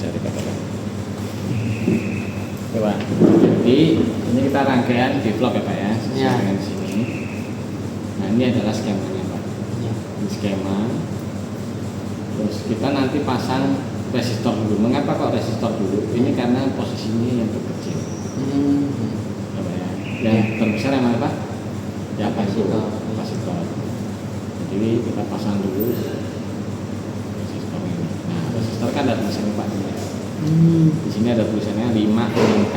bisa dikatakan. Coba. Jadi ini kita rangkaian develop ya Pak ya, sesuai dengan di sini. Nah ini adalah skemanya Pak. Ini skema. Terus kita nanti pasang resistor dulu. Mengapa kok resistor dulu? Ini karena posisinya yang terkecil. Apa ya? Yang terbesar yang mana Pak? Ya kapasitor. Jadi kita pasang dulu resistor ini. Nah resistor kan ada tulisannya Pak. Di sini ada tulisannya 5 K.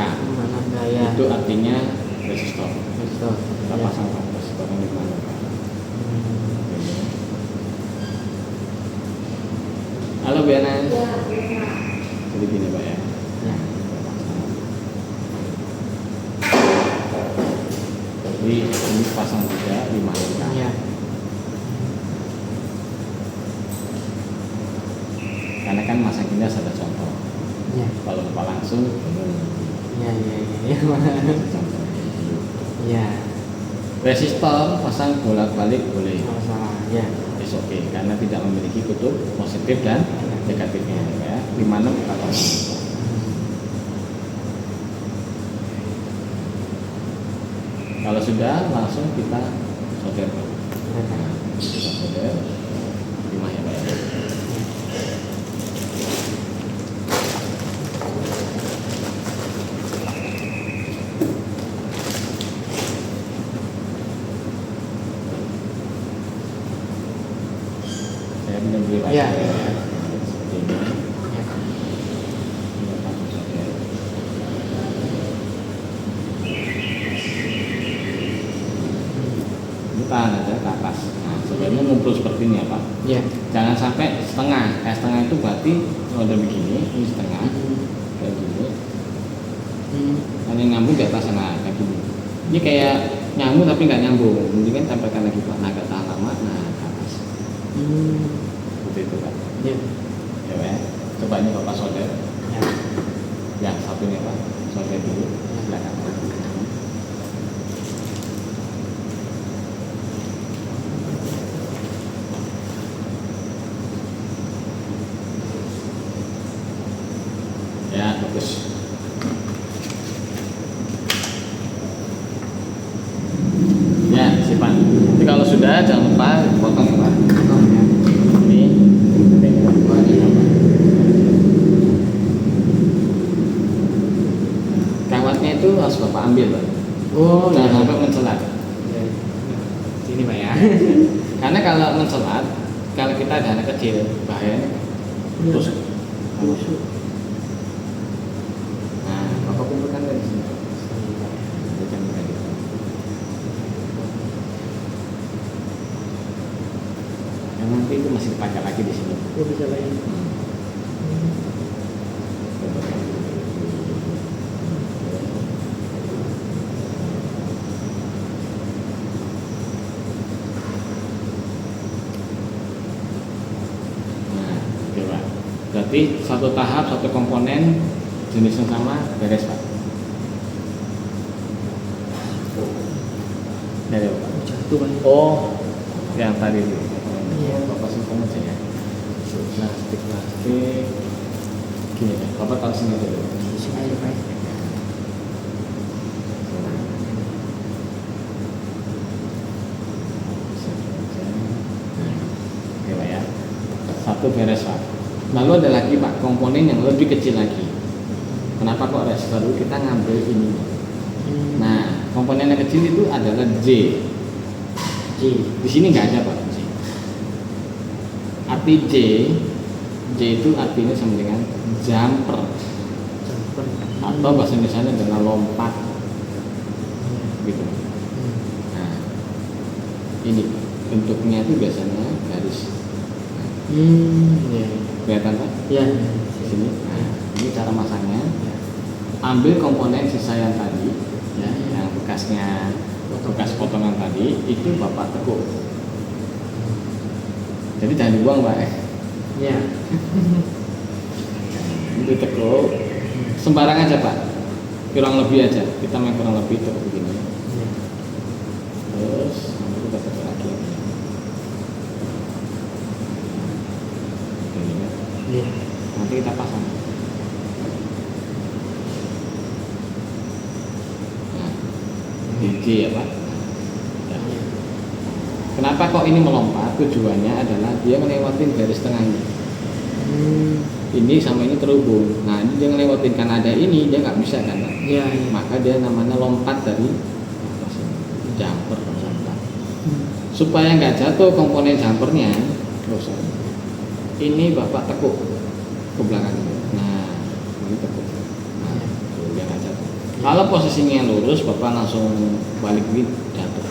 Itu artinya resistor. Kita pasang Pak resistornya 5 K. Halo Biana. Jadi gini Pak ya. Jadi ini pasang juga 5 K. Karena kan masang kilas ada contoh. Kalau lupa langsung resistor pasang bolak-balik boleh. Oke, karena tidak memiliki kutub positif dan negatifnya ya. 56 kita pasang. Kalau sudah langsung kita solder. Kita solder 5 ya Pak ya. Ya. Seperti ini. Ini tahan aja ke atas. Nah, sebenarnya ngumpul seperti ini ya Pak. Ya. Jangan sampai setengah. Kayak setengah itu berarti udah begini, ini setengah. Kayak gini. Hanya nyambung di atas sana kayak gini. Ini kayak nyambung tapi nggak nyambung. Mendingan sampaikan lagi Pak. Nah, agak tahan lama. Nah, ke atas. Itu Pak. Ya. Ya, coba ini Bapak solder. Ya. Yang satunya Pak, solder dulu. Silakan. Ya, bagus. Ya, simpan. Jadi kalau sudah jangan lupa potong ya Pak. Itu harus Bapak ambil Pak. Jangan sampai mencelat. Sini Pak ya. Karena kalau mencelat, kalau kita ada anak kecil bahaya terus. Nah, Bapak kumpulkan dari sini. Yang nanti itu masih dipakai lagi di sini. Bisa lagi. Berarti satu tahap, satu komponen jenis yang sama beres Pak. Dari Pak. Oh, yang tadi itu. Bapak simpan aja ya. Plastik. Gini ya, Bapak taruh sini dulu. Sini aja Pak. Oke Pak ya. Satu beres Pak. Lalu ada lagi Pak komponen yang lebih kecil lagi. Kenapa kok resistor dulu kita ngambil ini? Nah komponen yang kecil itu adalah J. Di sini nggak ada Pak J. Arti J itu artinya sama dengan jumper. Atau bahasa Indonesia adalah lompat. Gitu. Nah ini bentuknya itu biasanya garis. Kelihatan Pak? Ya. Di sini. Nah, ini cara masangnya. Ambil komponen sisa yang tadi, ya, yang bekas potongan tadi, itu Bapak tekuk. Jadi jangan dibuang Pak. Ya. Itu tekuk. Sembarang aja Pak. Kurang lebih aja. Kita main kurang lebih tekuk begini. Terus nanti kita tekuk lagi. Nanti kita pasang. G ya Pak. Ya. Kenapa kok ini melompat? Tujuannya adalah dia ngelewatin garis tengah ini. Ini sama ini terhubung. Nah ini dia ngelewatin, karena ada ini dia nggak bisa kan? Iya. Maka dia namanya lompat dari jumper. Supaya nggak jatuh komponen jumpernya, ini Bapak tekuk ke belakang. Nah ini tekuk. Nah dia nggak jatuh. Kalau posisinya lurus, Bapak langsung balik gitu jatuh.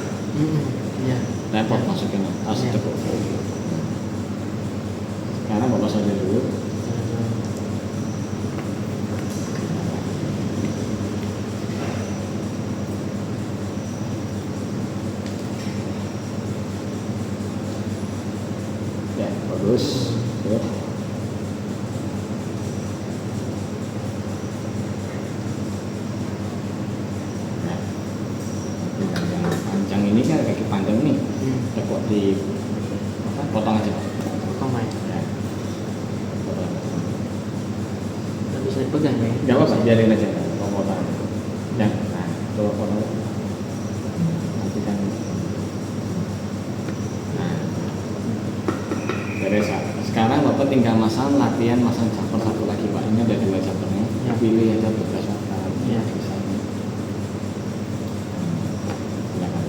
Iya. Repot masukin, harus tekuk. Sekarang Bapak saja dulu. Ya, bagus. Nah, yang panjang ini kan kaki panjang nih. Tekuk di potong aja. Potong aja. Ya. Nggak bisa dipegang ya? Gak apa-apa, biarin aja potong. Ya, nah, coba potong. Nanti kan. Nah, beres. Sekarang Bapak tinggal masang jumper satu lagi Pak. Ini ada 2 jumpernya. Ya. Pilih aja berdasarkan. Ya. Misalnya. Silakan.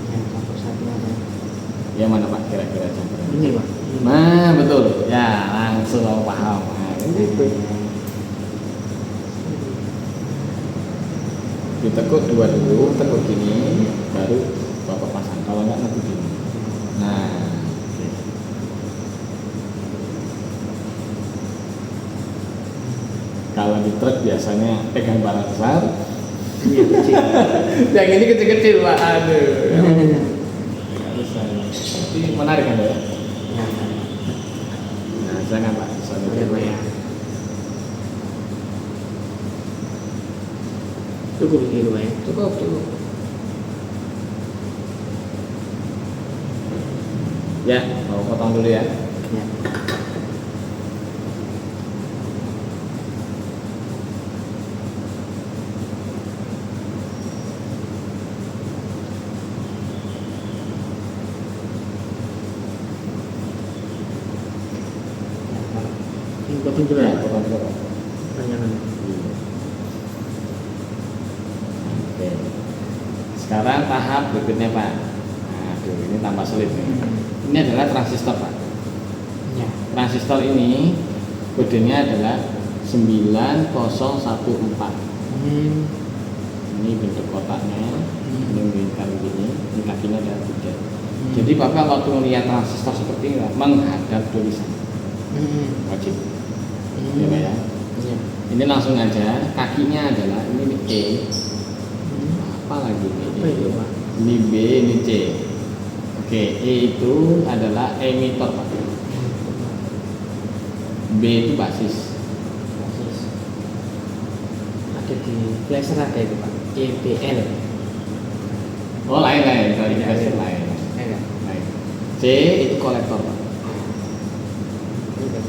Yang jumper satu ada. Ya mana Pak kira-kira jumpernya? Ini Pak. Nah betul. Ya langsung paham. Nah, gitu. Ditekuk 2 dulu, tekuk gini, baru Bapak pasang. Kalau enggak nanti gini. Nah, oke. Kalau di truk biasanya pegang barang besar. Iya kecil. Yang ini kecil-kecil Pak. Aduh. Nggak bisa. Tapi menarik kan ya? Ya. Nah, jangan Pak. Boleh Pak ya. Cukup gitu Pak ya. Cukup. Ya, mau potong dulu ya. Ya. Ini potong dulu ya. Potong dulu Pak. Panjangan. Oke. Sekarang tahap berikutnya Pak. Nah, ini tambah sulit nih. Ini adalah transistor Pak. Ya. Transistor ini kodenya adalah 9014. Ini bentuk kotaknya, ini melingkar begini, ini kakinya ada 3. Jadi Bapak waktu melihat transistor seperti ini menghadap tulisan wajib. Ya Pak ya. Iya. Ini langsung aja, kakinya adalah ini E. Apa lagi ini? Apa itu Pak? Ini B, ini C. Oke, E itu adalah emitor Pak. B itu basis. Basis. Ada di flasher ada itu Pak. EBL. Oh lain, sorry, Iya, basis iya. lain. Iya. Lain. C itu kolektor Pak. Iya.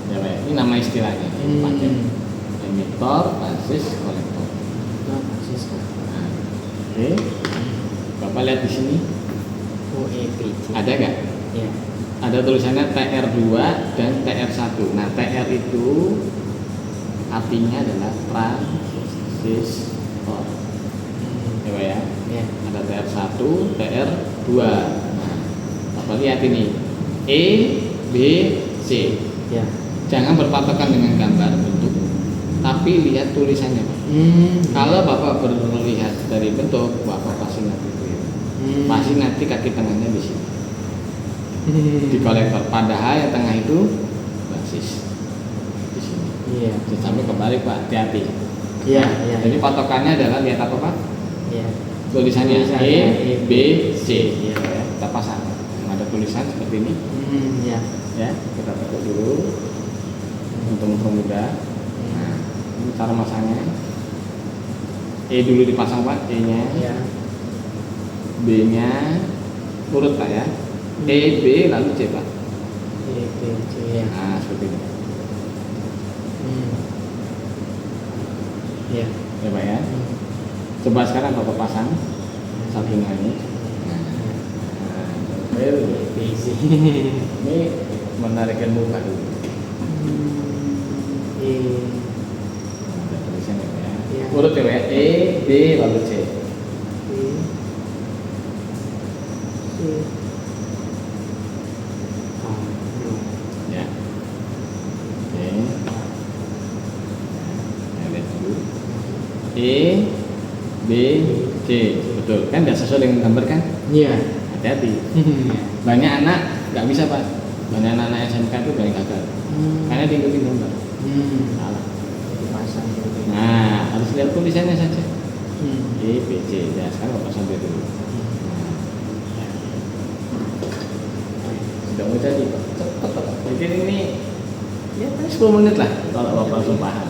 Ya Pak, ini nama istilahnya. Pakai emitor, basis, kolektor. Basis Pak. Nah, oke. Bapak lihat di sini OEPC. ada nggak? Ya. Ada tulisannya TR2 dan TR1. Nah, TR itu artinya adalah transistor. Ya Pak ya. Ya. Ada TR1, TR2. Nah, Bapak lihat ini E, B, C. Ya. Jangan berpatokan dengan gambar bentuk, tapi lihat tulisannya Pak. Kalau Bapak berlihat dari bentuk, Bapak pasti nanti keliru. Pasti nanti kaki tengahnya di sini. Di kolektor. Padahal yang tengah itu basis di sini. Iya. Sampai kebalik Pak, hati-hati. Iya, iya. Jadi patokannya adalah lihat apa Pak? Iya. Tulisannya Tulisannya E, B, C. Iya. Ya, kita pasang. Yang ada tulisan seperti ini. Iya. Ya, kita tekuk dulu untuk mempermudah. Nah, ini cara masangnya. E dulu dipasang Pak, E-nya. Iya. B-nya urut Pak ya. E, B, lalu C Pak. EBC ya. Nah, seperti ini. Iya. Ya Pak ya. Coba sekarang Bapak pasang sambungannya. Busy. Ini menarik ilmu baru. Ada tulisannya ya. Iya. Urut ya, E, B, lalu C. Ya. Oke. Ya, lihat dulu. E, B, C. Betul. Kan nggak sesuai dengan gambar kan? Iya. Hati-hati. Banyak anak nggak bisa Pak. Banyak anak SMK itu banyak gagal. Karena diikutin gambar. Salah. Pasang. Nah, harus lihat tulisannya saja. E, B, C. Ya, sekarang Bapak sampai dulu. Sudah mau jadi Pak. Cepat Pak. Mungkin ini ya paling 10 menit lah kalau Bapak langsung paham.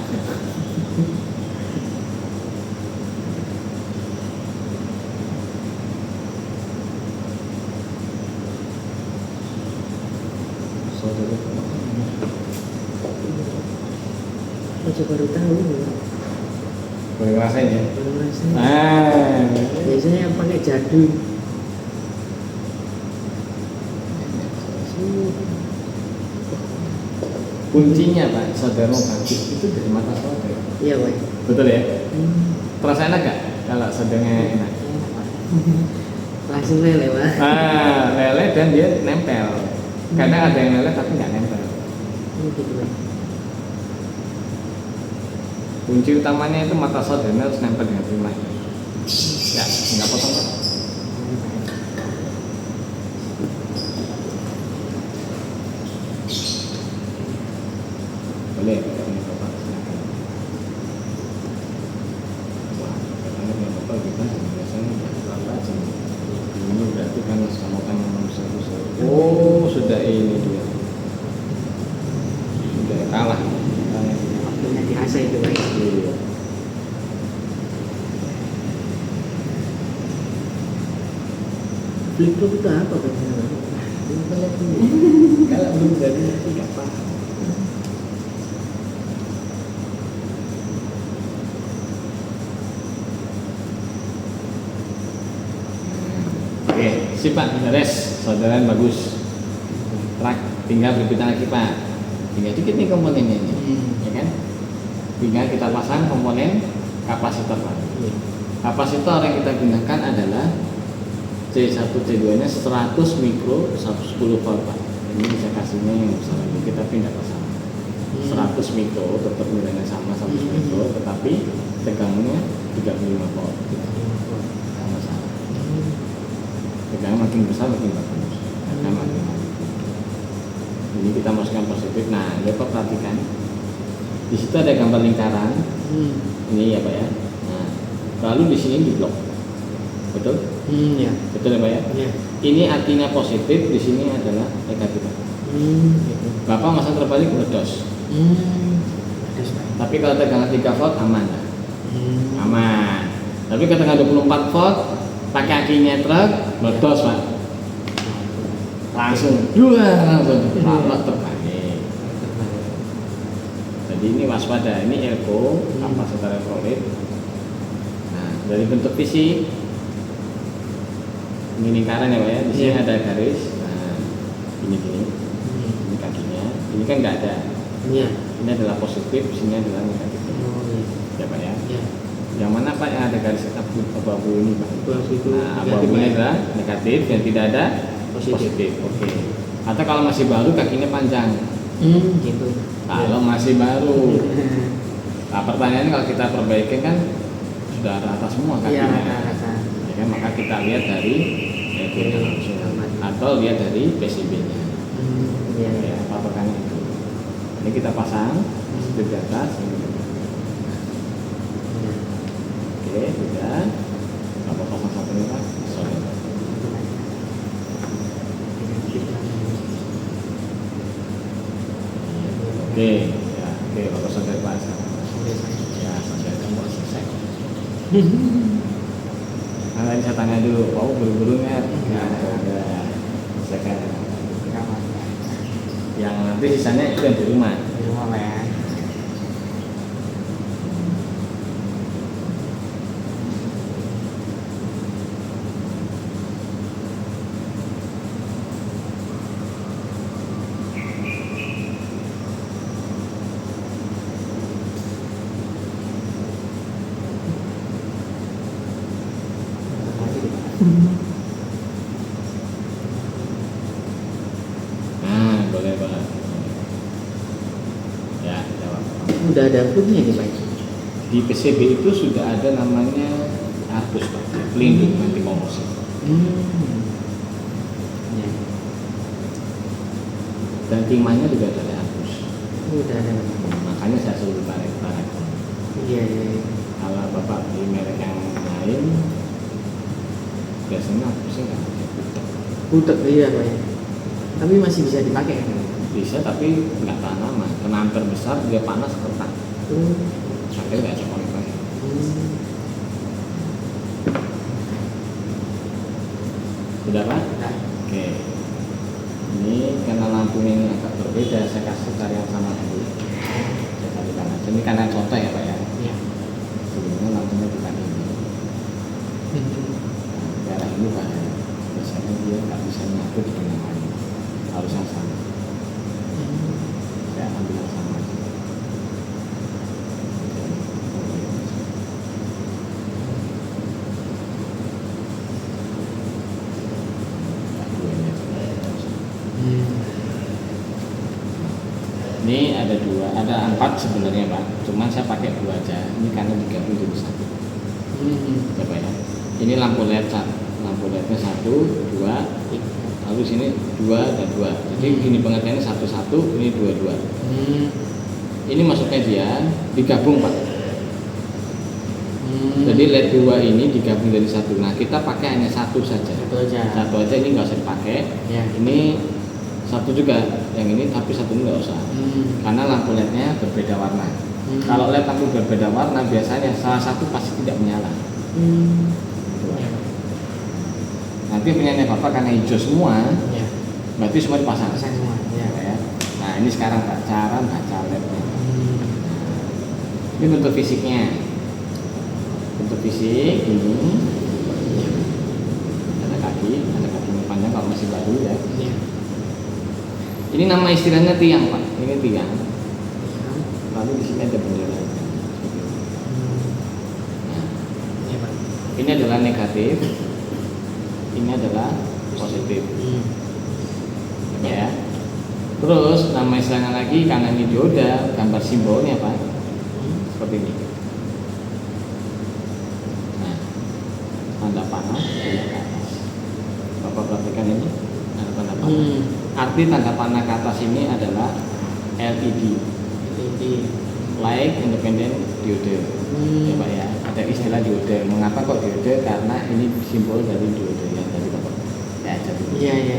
Aku baru tahu. Boleh ngerasain ya? Belum ngerasain. Biasanya yang pakai jadul. Kuncinya Pak, saudara mau bangkit itu dari mata saudara. Iya, Pak. Betul ya? Terasa enak gak kalau saudaranya enak? Langsung lele, Pak. Lele dan dia nempel. Kadang ada yang lele tapi nggak nempel. Gitu, Pak. Kunci utamanya itu mata saudara harus nempel dengan primanya. Ya, nggak potong Pak. Boleh, ini Bapak silakan. Wah, katanya punya Bapak kita biasanya berapa jam? Ini berarti kan kamu kan manusia. Oh, sudah ini dia. Sudah kalah. Waktunya di AC itu, Pak. Iya. Flip-flop itu apa, Pak? Kalau belum jadi tidak paham. Oke, sip Pak, beres. Saudara bagus. Track, tinggal berbicara lagi Pak. Tinggal dikit nih komponennya ini, ya kan? Tinggal kita pasang komponen kapasitor Pak. Kapasitor yang kita gunakan adalah C1 C2 nya 100 mikro 110 volt Pak. Ini bisa kasihnya yang besar ini kita pindah ke sana. 100 mikro tetap nilainya sama 100 mikro, tetapi tegangnya 35 volt. Sama-sama. Tegangan makin besar makin bagus. Karena makin ini kita masukkan positif. Nah, ya Pak perhatikan. Di situ ada gambar lingkaran. Ini ya Pak ya. Nah, lalu di sini di blok. Betul? Ya. Betul ya Pak ya? Ya. Ini artinya positif, di sini adalah negatif. Gitu. Bapak masang terbalik meledos. Terus, Pak. Tapi kalau tegangan 3 volt aman lah. Aman. Tapi kalau tegangan 24 volt pakai akinya truk meledos Pak. Langsung langsung terbalik. Jadi ini waspada, ini elko kapasitor elektrolit. Nah, dari bentuk fisik ini lingkaran ya Pak ya. Di sini ada garis. Nah, ini kakinya. Ini kan nggak ada. Iya. Ini adalah positif, sini adalah negatif. Ya Pak ya. Iya. Yang mana Pak yang ada garis abu-abu ini Pak? Itu Nah, abu-abu ini adalah negatif, yang tidak ada positif. Oke. Atau kalau masih baru kakinya panjang. Gitu. Kalau masih baru. Nah, pertanyaannya kalau kita perbaikin kan sudah rata semua Iya, kakinya. rata. Ya kan, maka kita lihat dari LG-nya langsung atau lihat dari PCB-nya. Iya. Ya, patokannya itu. Ini kita pasang di atas. Oke, sudah. Apa pasang satunya Pak? Sorry. Oke, ya, oke, Bapak sampai pasang. Ya, sampai semua selesai. Nah, tadi saya tanya dulu, kamu buru-buru nggak? Nggak ada. Misalkan yang nanti sisanya itu yang di rumah. Di rumah, Pak ya. Nah, boleh banget. Ya, jawab. Udah ada foodnya nih Pak. Di PCB itu sudah ada namanya ARPUS Pak, pelindung anti korupsi. Ya. Dan timahnya juga ada ARPUS. Udah ada. Makanya saya suruh tarik. Iya, iya. Kalau Bapak beli merek yang lain, biasanya ARPUSnya nggak ada. Butek iya Pak ya. Tapi masih bisa dipakai kan? Bisa tapi nggak tahan lama. Kena ampere besar dia panas retak. Sampai nggak bisa pakai. Sudah Pak? Nah, Oke. Ini karena lampunya ini agak berbeda, saya kasih carian sama dulu. Saya kasih kanan. Ini kanan contoh ya Pak ya. iya. Sebelumnya lampunya bukan ini. Daerah ini Pak. Biasanya dia nggak bisa nyatu dengan yang lain. Harus yang sama. Saya ambil yang sama aja. Ini ada dua, ada 4 sebenarnya Pak. Cuman saya pakai 2 aja. Ini karena digabung jadi 1. Coba ya. Ini lampu LED, lampu LED-nya 1, 2, lalu sini 2 dan 2. Jadi ini pengertiannya 1, 1, ini 2, 2. Ini maksudnya dia digabung Pak. Jadi LED 2 ini digabung dari 1. Nah kita pakai hanya 1 saja. Satu aja ini nggak usah dipakai. Ya. Ini 1 juga yang ini, tapi 1 ini nggak usah. Karena lampu LED-nya berbeda warna. Kalau LED lampu berbeda warna biasanya salah satu pasti tidak menyala. Nanti punyanya Bapak karena hijau semua, Ya. berarti semua dipasang. Pasang semua. Ya. Ya. Nah ini sekarang Pak, cara baca LED-nya. Ini bentuk fisiknya. Bentuk fisik ini ada kakinya panjang kalau masih baru ya. Ya. Ini nama istilahnya tiang Pak. Ini tiang. Lalu di sini ada bendera. Nah, Ya Pak. ini adalah negatif. Ini adalah positif. Ya. Terus nama istilahnya lagi karena ini dioda, gambar simbolnya Pak. Seperti ini. Nah, tanda panah ke atas. Bapak perhatikan ini, ada tanda panah. Arti tanda panah ke atas ini adalah LED, Light Independent Diode. Ya Pak ya, ada istilah diode. Mengapa kok diode? Karena ini simbol dari diode yang tadi Bapak ya jadi. Iya, iya.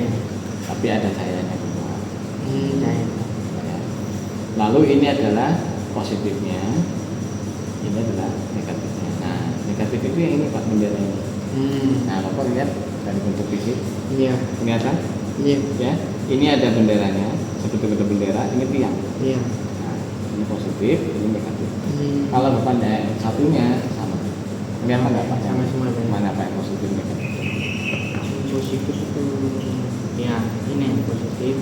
Tapi ada cahayanya keluar. Cahaya. Ya. Lalu ini adalah positifnya, ini adalah negatifnya. Nah, negatif itu yang ini Pak, bendera ini. Nah, Bapak lihat dari bentuk fisik, Iya. kelihatan? Iya. Ya, ini ada benderanya, seperti bendera, ini tiang. Iya. Nah, ini positif, ini negatif. Kalau Bapak lihat satunya sama, kelihatan nggak Pak? Sama semua, Pak. Mana Pak yang positif negatif? Positif itu ya ini yang positif,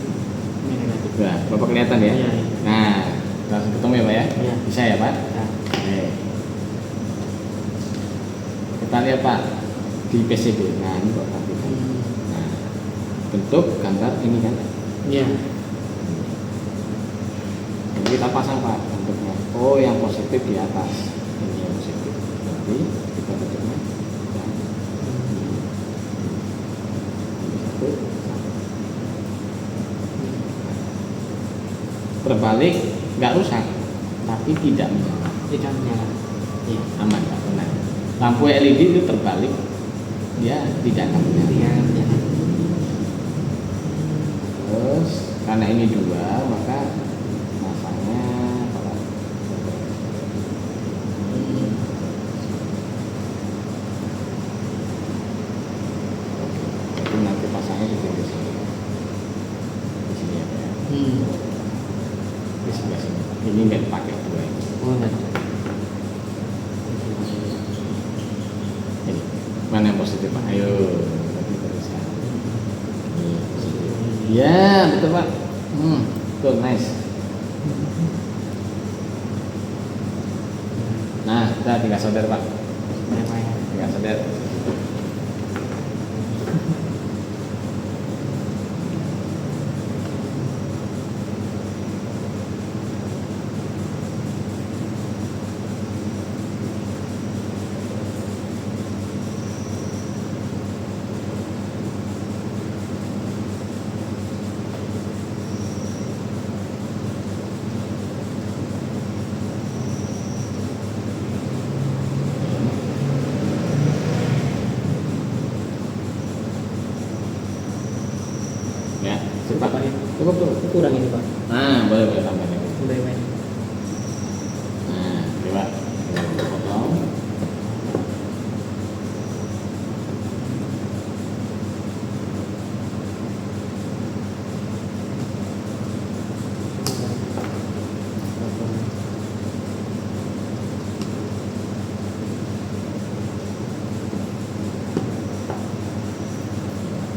ini negatif. Nah, Bapak kelihatan ya? Iya. Nah, langsung ketemu ya Pak ya? Iya. Bisa ya Pak? Ya. Oke. Kita lihat Pak di PCB. Nah, ini Pak perhatikan. Nah, bentuk gambar ini kan? Iya. Jadi kita pasang Pak bentuknya. Oh, yang positif di atas. Ini yang positif. Berarti kita bentuknya. Ya. Ini satu. Terbalik, nggak rusak, tapi tidak menyala. Tidak menyala. Iya. Aman Pak, benar. Lampu LED itu terbalik, dia tidak akan menyala. Iya. Iya. Terus karena ini 2, maka masangnya apa? Jadi nanti pasangnya di sini. Di sini ya Pak ya. Di sebelah sini. Ini nggak dipakai 2 ini. Oh, enggak. Ini mana yang positif Pak? Ayo. Nanti teruskan. Ini positif. Ya betul Pak. Betul, nice. Nah, kita tinggal solder Pak. Berapa ya? Tinggal solder. Ya, Cukup cepat. Pak ya. Cukup tuh, kurang ini Pak. Nah, boleh tambahin lagi. Udah main. Nah, coba kita potong.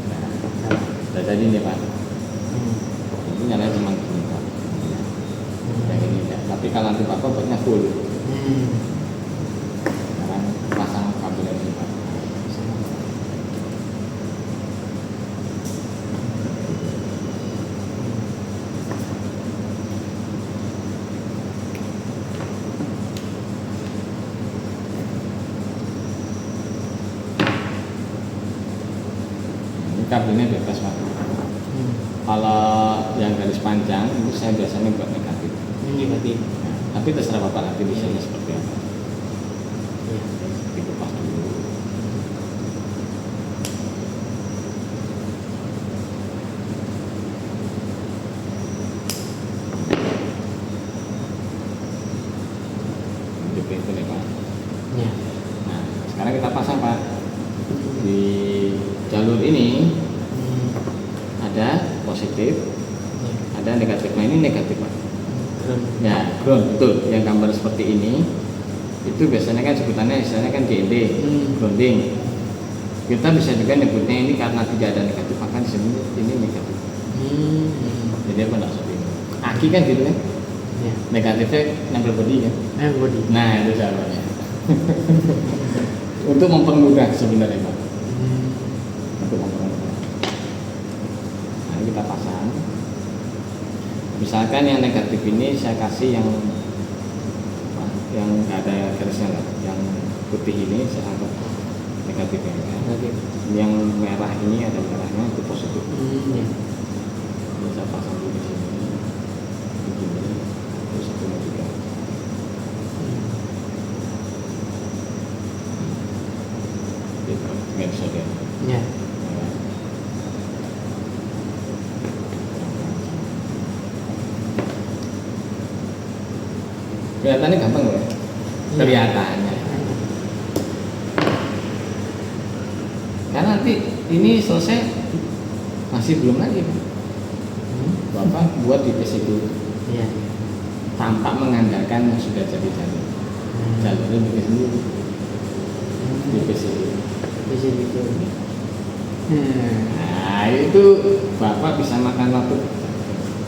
Nah, udah jadi nih Pak. Ini nyalain cuma gini Pak. Yang ini ya. Tapi kalau nanti Bapak buatnya full, sekarang pasang kabel ini Pak. Ini kabelnya bebas Pak. Kalau yang garis panjang itu saya biasanya buat negatif. Negatif. Nah, tapi terserah Bapak nanti desainnya seperti apa. Iya. Dikupas dulu. Di pintu nih Pak. Iya. Nah, sekarang kita pasang Pak. Di jalur ini ada positif, ada negatif. Nah ini negatif Pak. Ya, ground betul. Yang gambar seperti ini itu biasanya kan sebutannya istilahnya kan GND, grounding. Kita bisa juga nyebutnya ini karena tidak ada negatif, maka disebut ini negatif. Jadi apa enggak seperti ini? Aki kan gitu kan? Iya. Negatifnya nempel body kan? Body. Nah itu caranya. Untuk mempermudah sebenarnya Pak. Untuk mempermudah. Nah ini kita pasang. Misalkan yang negatif ini saya kasih yang nggak ada garisnya nggak, yang putih ini saya anggap negatifnya ya. Yang merah ini ada merahnya itu positif. Iya. Ini saya pasang dulu di sini, begini, terus satunya juga. Gitu, nggak bisa deh. Iya. Kelihatannya gampang loh, kelihatannya. Karena nanti ini selesai masih belum lagi, Bapak buat di PC dulu, Iya. tanpa mengandalkan yang sudah jadi jalur. Jalurnya bikin sendiri di PC dulu. Bisa gitu. Nah itu Bapak bisa makan waktu.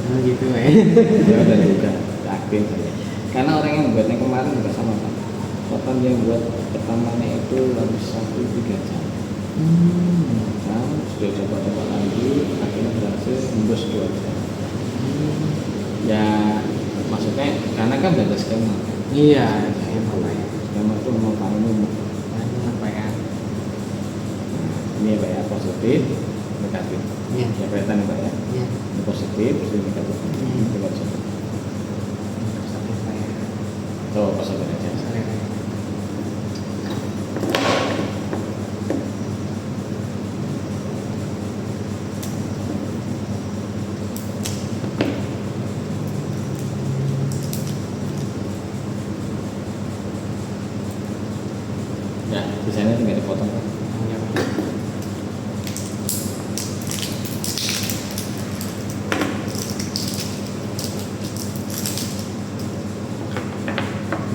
Oh gitu ya. Ya udah juga, yakin saya. Karena orang yang buatnya kemarin juga sama Pak. Total yang buat pertamanya itu habis 1-3 jam. Jam sudah coba-coba lagi, akhirnya berhasil tembus 2 jam. Ya maksudnya karena kan beda skema. Iya, emang Pak ya. Skema itu mau tahu umum. Apa ya? Ini ya Pak ya, positif, negatif. Iya. Ya kelihatan ya Pak ya. Iya. Ini positif, ini negatif. Ini positif. Sampai saya. Tuh positif aja. Ya, desainnya tinggal dipotong Pak.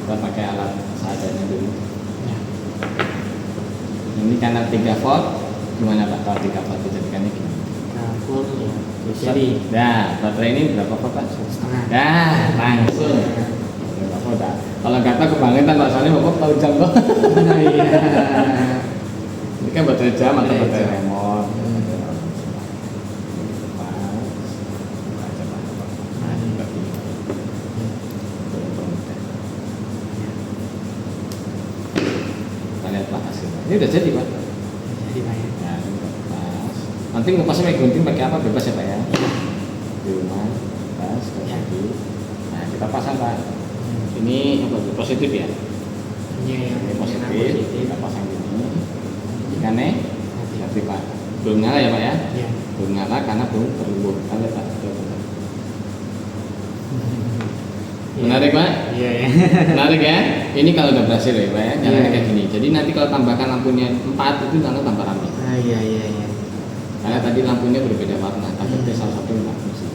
Kita pakai alat seadanya dulu. Ini karena 3 volt, gimana Pak? Kalau 3 volt dijadikannya gimana? Nah, full ya. Jadi, Nah, baterai ini berapa volt Pak? setengah. Nah, langsung. Bapak udah. Kalau nggak tahu kebangetan Pak, soalnya Bapak tahu jam kok. Iya. Ini kan baterai jam atau Baterai baterai jam. remote. Hmm. Nah, ini juga gini. Kita lihat lah hasilnya. Ini udah jadi Pak. Jadi Pak ya. Nah, ini udah pas. Nanti ngupasnya pakai gunting pakai apa bebas ya Pak ya. Di rumah, pas, jadi. Nah, kita pasang Pak. Ini apa tuh? Positif ya. Iya ya. Ini positif. Kita pasang gini. Kan nih? Jadi Pak. Belum nyala ya Pak ya? Iya. Belum nyala karena belum terhubung. Kita lihat Pak. Menarik Pak? Iya ya. Menarik ya? Ini kalau udah berhasil ya Pak ya, nyalanya Iya. kayak gini. Jadi nanti kalau tambahkan lampunya 4 itu nyala tambah rame. Ah iya iya iya. Karena tadi lampunya berbeda warna, tapi salah satu nggak bisa.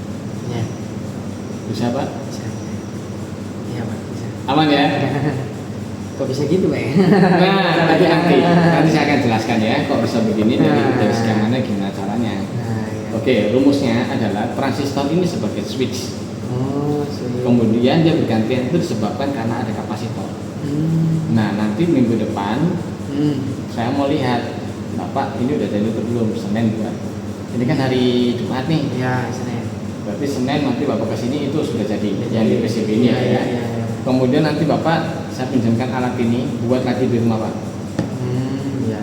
Iya. Bisa Pak? Bisa. Iya Pak bisa. Aman ya? Kok bisa gitu Pak ya? Nah, nanti saya akan jelaskan ya, kok bisa begini dari skemanya gimana caranya. Nah, iya. Oke, rumusnya adalah transistor ini sebagai switch. Oh, sweet. Kemudian dia bergantian itu disebabkan karena ada kapasitor. Nah, nanti minggu depan saya mau lihat, Bapak ini udah jadi atau belum, Senin bukan? Ini kan hari Jumat nih. Iya, Senin. Berarti Senin nanti Bapak kesini itu sudah jadi yang di PCB ini Iya, ya. iya, iya. Kemudian nanti Bapak saya pinjamkan alat ini buat lagi di rumah Pak. Iya. Iya.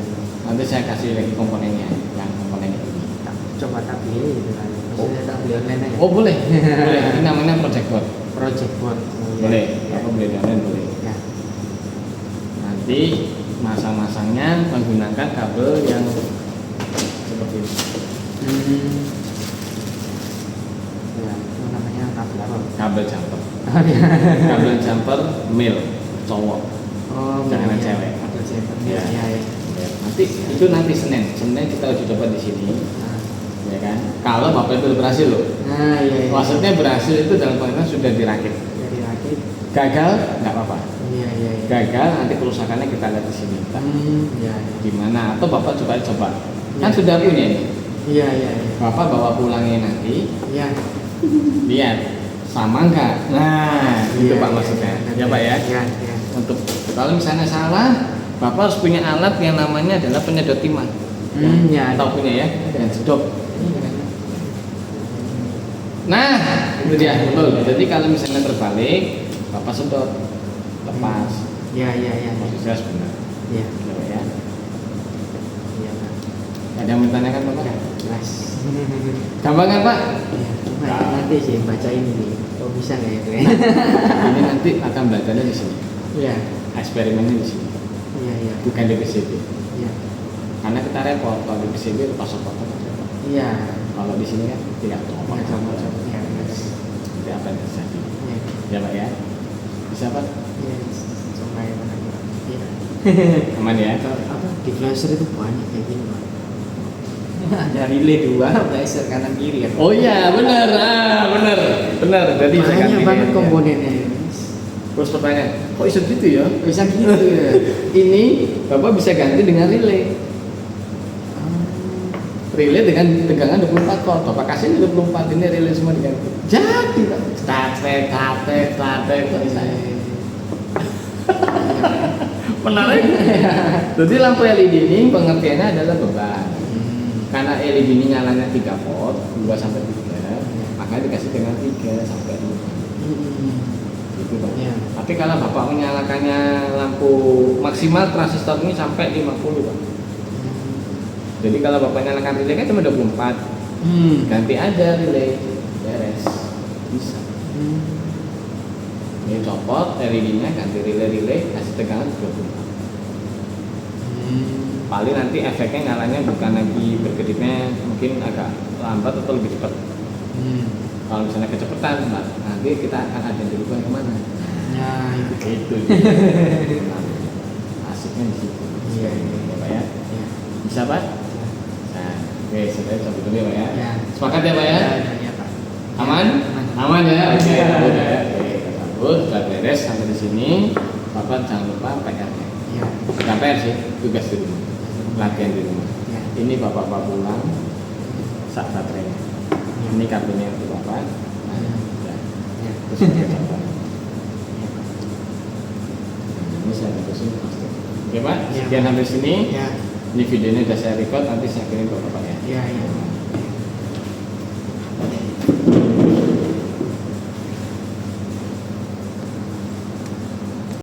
Nanti saya kasih lagi komponennya, yang komponen ini. Coba tak pilih gitu kan. Maksudnya tak beli online aja. Oh boleh, boleh. Ini namanya project board. Project board. Boleh. Ya. Bapak beli di online boleh. Ya. Nanti masang-masangnya menggunakan kabel yang seperti ini. Ya, itu namanya kabel apa? Kabel jumper. Oh, iya. Kabel jumper mil cowok. Oh, Jangan iya. cewek. Kabel jumper. Ya. Iya, iya. Ya, nanti itu nanti Senin kita uji coba di sini, Nah, ya kan? Kalau Bapak itu berhasil loh. nah iya, iya. Maksudnya berhasil itu dalam pengertian sudah dirakit. Dari rakit. Gagal nggak apa-apa. Iya, iya, iya. Gagal nanti kerusakannya kita lihat di sini. Iya, iya. Gimana? Atau Bapak coba. Kan Ya. sudah punya ini. Iya, iya, iya. Bapak bawa pulangnya nanti, Iya. lihat sama nggak? Nah, itu Iya, Pak iya, maksudnya. iya. Ya Pak ya. Iya, iya. Untuk kalau misalnya salah, Bapak harus punya alat yang namanya adalah penyedot timah. Ya. Tahu punya ya? Yang sedot. Nah, itu dia betul. Jadi kalau misalnya terbalik, Bapak sedot, lepas. Iya, iya, iya. Posisinya benar. Iya. Ya Pak ya. Iya, Pak. Ada yang bertanyakan Bapak? Jelas. Gampang kan Pak? Iya, coba ya, nanti sih baca ini nih. Kok bisa nggak itu ya? Ini nanti akan belajarnya di sini. Iya. Eksperimennya di sini, Iya, iya. bukan di PCB. Iya. Karena kita repot kalau di PCB itu pasok-pasok repot. Iya. Kalau di sini kan tidak copot. Iya, coba. Iya, iya. Jadi apa yang terjadi? Iya. Ya Pak ya. Bisa Pak? Iya, coba ya Pak. Iya. Aman ya? Apa di flasher itu banyak kayak gini Pak. Ada relay 2, flasher kanan kiri kan. Oh iya benar, benar. Jadi saya Banyak ganti banget ya. komponennya. Terus pertanyaan, kok bisa gitu ya? Bisa gitu ya. Ini Bapak bisa ganti dengan relay. Relay dengan tegangan 24 volt. Bapak kasih 24, ini relay semua diganti. Jadi Pak. Statek, saya. Menarik. Jadi lampu LED ini pengertiannya adalah beban. Karena LED ini nyalanya 3 volt, 2 sampai 3, maka dikasih dengan 3 sampai 5. Gitu Pak. Iya. Tapi kalau Bapak menyalakannya lampu maksimal transistor ini sampai 50 Pak. Jadi kalau Bapak nyalakan relay kan cuma 24, ganti aja relay, beres, bisa. Ini copot LED-nya, ganti relay, kasih tegangan 24. Paling nanti efeknya nyalanya bukan lagi berkedipnya, mungkin agak lambat atau lebih cepat. Kalau misalnya kecepatan, Mbak, nanti kita akan ada dirubah kemana? Nah, Itu. Asiknya di situ. Iya. Ya, Pak ya. Iya. Bisa Pak? Nah, oke, sudah cabut dulu ya Pak ya. Ya. Sepakat ya Pak ya? Iya, Pak. Aman? Aman ya? Oke, cabut ya. Oke, kita cabut, sudah beres sampai di sini. Bapak jangan lupa PR-nya. Iya. Bukan PR sih, tugas di rumah. Latihan di rumah. Iya. Ini Bapak pulang, sak baterainya. Ini kabelnya untuk Bapak. Nah, ya. Iya. Terus pakai contoh. Ini saya terusin pasti. Oke Pak, Iya. sekian sampai sini. Ya. Ini videonya udah saya record, nanti saya kirim ke Bapak ya. Ya,